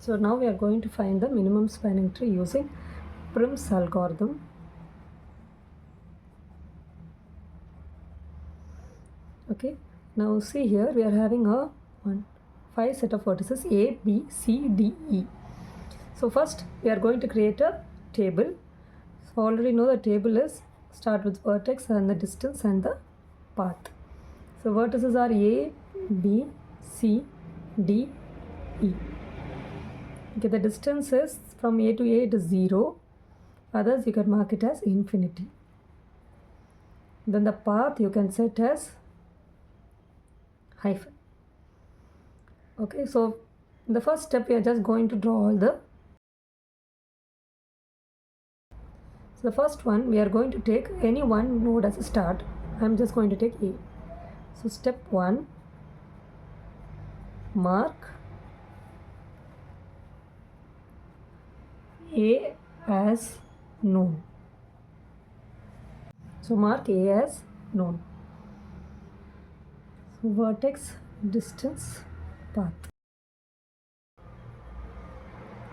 So now we are going to find the minimum spanning tree using Prim's algorithm. Okay, now see here we are having a 5 set of vertices A, B, C, D, E. So first we are going to create a table. So already know the table is start with vertex and the distance and the path. So vertices are A, B, C, D, E. Okay, the distance is from A to A it is 0. Others you can mark it as infinity. Then the path you can set as hyphen. Okay, so in the first step we are just going to draw all the. So the first one we are going to take any one node as a start. I am just going to take A. So step 1, mark A as known. So mark A as known. So vertex, distance, path.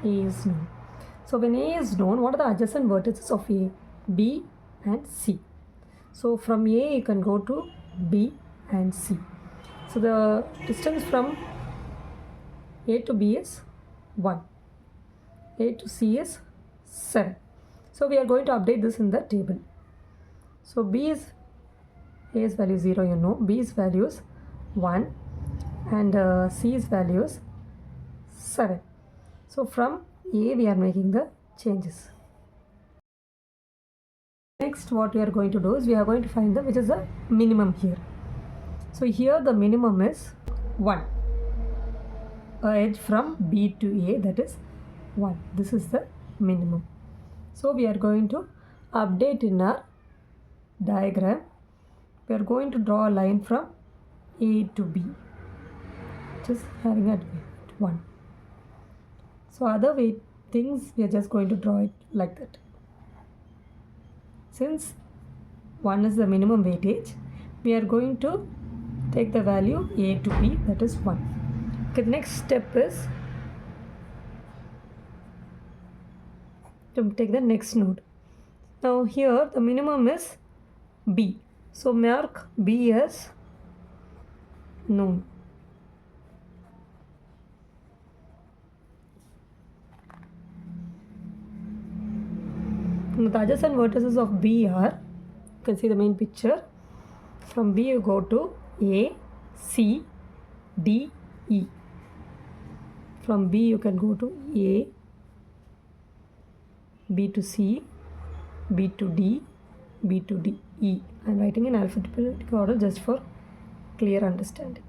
A is known. So when A is known, what are the adjacent vertices of A? B and C. So from A you can go to B and C. So the distance from A to B is 1. A to C is 7. So we are going to update this in the table. So B is A's value 0, you know, B's value is 1 and C's value is 7. So from A we are making the changes. Next what we are going to do is we are going to find the which is the minimum here. So here the minimum is 1. A edge from B to A, that is 1. This is the minimum. So we are going to update in our diagram. We are going to draw a line from A to B, just having at 1. So other way things we are just going to draw it like that. Since 1 is the minimum weightage, we are going to take the value A to B, that is 1. Okay, the next step is to take the next node. Now here the minimum is B. So mark B as known. Now the adjacent vertices of B are, you can see the main picture. From B you go to A, C, D, E. From B you can go to A, B to C, B to D, B to D, E. I am writing in alphabetical order just for clear understanding.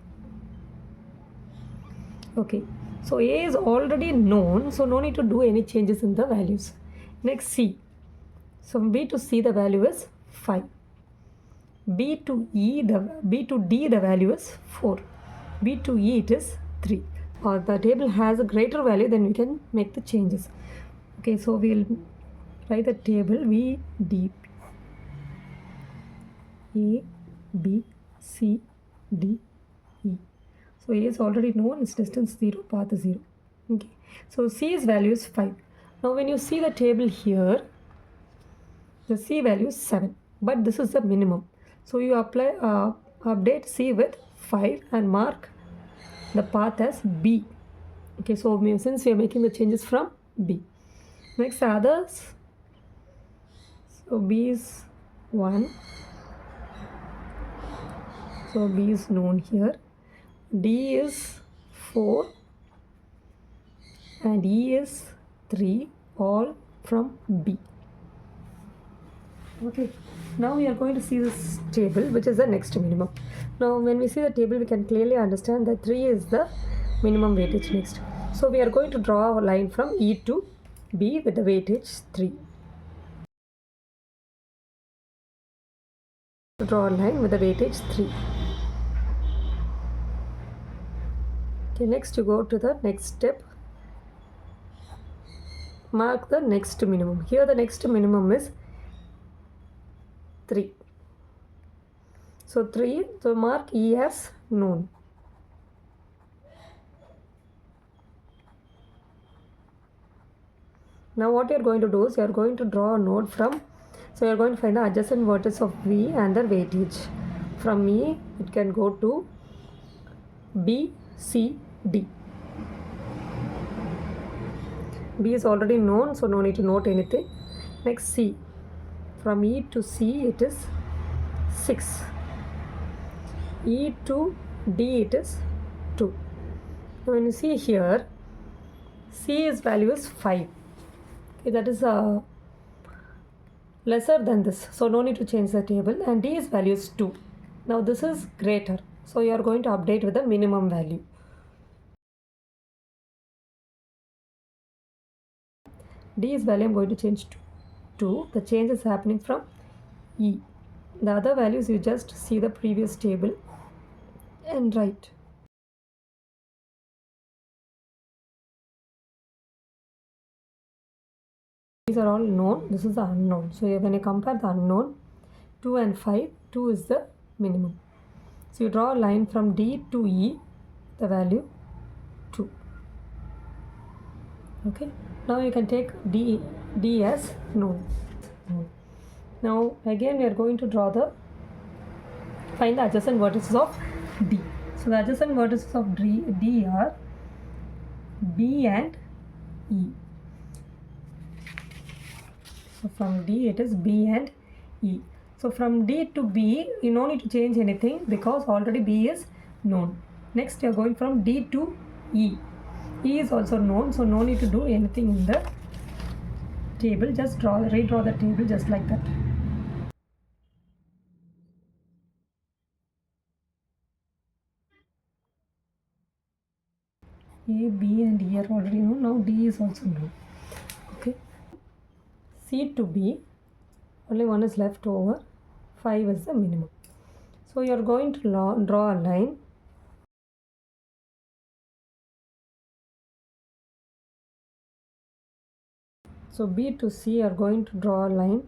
Okay, so A is already known, so no need to do any changes in the values. Next C. So B to C the value is 5. B to D the value is 4. B to E it is 3. Or the table has a greater value, then we can make the changes. Okay, so we will write the table VDP. A, B, C, D, E. So A is already known, its distance 0, path 0. Okay, so C's value is 5. Now when you see the table here, the C value is 7, but this is the minimum. So you apply update C with 5 and mark the path as B. Okay, so since we are making the changes from B. Next others. So B is 1. So B is known here. D is 4 and E is 3, all from B. Okay, now we are going to see this table, which is the next minimum. Now when we see the table, we can clearly understand that 3 is the minimum weightage next. So we are going to draw a line from E to B with the weightage 3. Draw a line with the weightage 3. Okay, next you go to the next step. Mark the next minimum. Here the next minimum is 3. So 3, so mark E as known. Now what you are going to do is you are going to draw a node from, so you are going to find the adjacent vertex of V and their weightage. From E it can go to B, C, D. B is already known, so no need to note anything. Next C. From E to C it is 6. E to D it is 2. Now when you see here, C's value is 5. Okay, that is lesser than this, so no need to change the table, and D's value is 2. Now this is greater, so you are going to update with the minimum value. D's value I am going to change to 2. The change is happening from E. The other values you just see the previous table and write. These are all known, this is the unknown. So when you compare the unknown, 2 and 5, 2 is the minimum. So you draw a line from D to E, the value 2. Okay, now you can take D as known. Now again we are going to find the adjacent vertices of D. So the adjacent vertices of D are B and E. So from D it is B and E. So from D to B you no need to change anything because already B is known. Next you are going from D to E. E is also known, so no need to do anything in the table. Just redraw the table just like that. A, B and E are already known. Now D is also known. Okay. C to B, only one is left over. 5 is the minimum. So you are going to draw a line. So B to C are going to draw a line.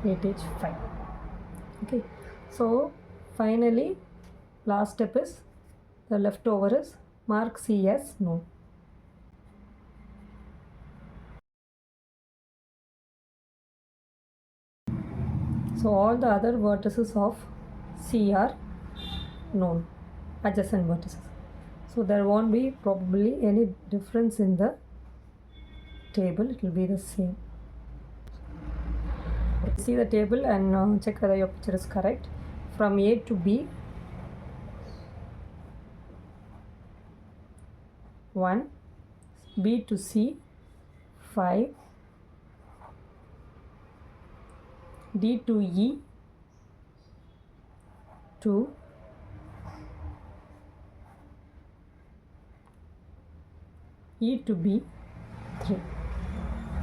Weightage 5. Okay. So finally, last step is the leftover is mark C as known. So all the other vertices of C are known, adjacent vertices. So there won't be probably any difference in the table, it will be the same. See the table and check whether your picture is correct. From A to B, 1, B to C, 5, D to E, 2, E to B, 3.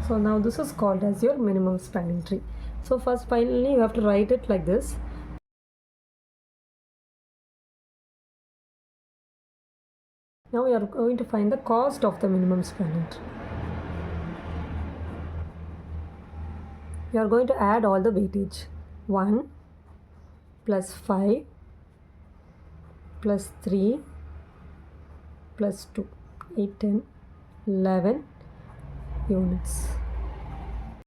So now this is called as your minimum spanning tree. So first finally you have to write it like this. Now we are going to find the cost of the minimum spanning tree. You are going to add all the weightage. 1 plus 5 plus 3 plus 2, 8, 10, 11 units.